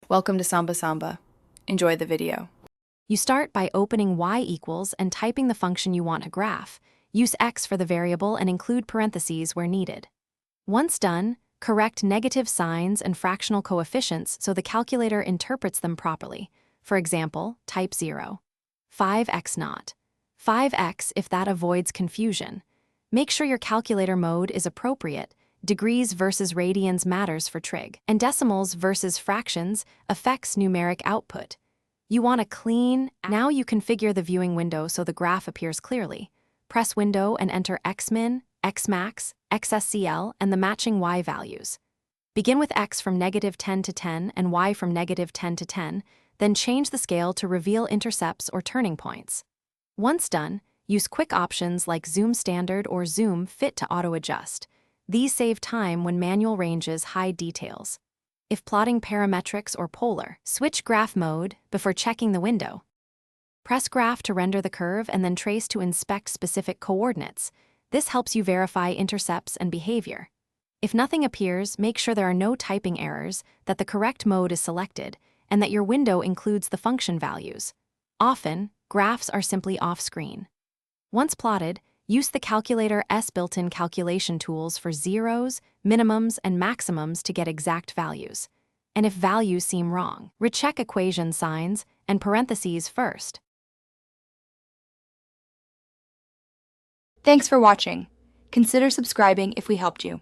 Welcome to Samba Samba. Enjoy the video. You start by opening y equals and typing the function you want to graph. Use x for the variable and include parentheses where needed. Once done, correct negative signs and fractional coefficients so the calculator interprets them properly. For example, type 0. 5x naught. 5x if that avoids confusion. Make sure your calculator mode is appropriate. Degrees versus radians matters for trig, and decimals versus fractions affects numeric output. You want a clean. Now you configure the viewing window so the graph appears clearly. Press window and enter xmin, xmax, xscl, and the matching y values. Begin with x from -10 to 10 and y from -10 to 10, then change the scale to reveal intercepts or turning points. Once done, use quick options like zoom standard or zoom fit to auto-adjust. These save time when manual ranges hide details. If plotting parametrics or polar, switch graph mode before checking the window. Press graph to render the curve and then trace to inspect specific coordinates. This helps you verify intercepts and behavior. If nothing appears, make sure there are no typing errors, that the correct mode is selected, and that your window includes the function values. Often, graphs are simply off-screen. Once plotted, use the calculator's built-in calculation tools for zeros, minimums, and maximums to get exact values. And if values seem wrong, recheck equation signs and parentheses first. Thanks for watching. Consider subscribing if we helped you.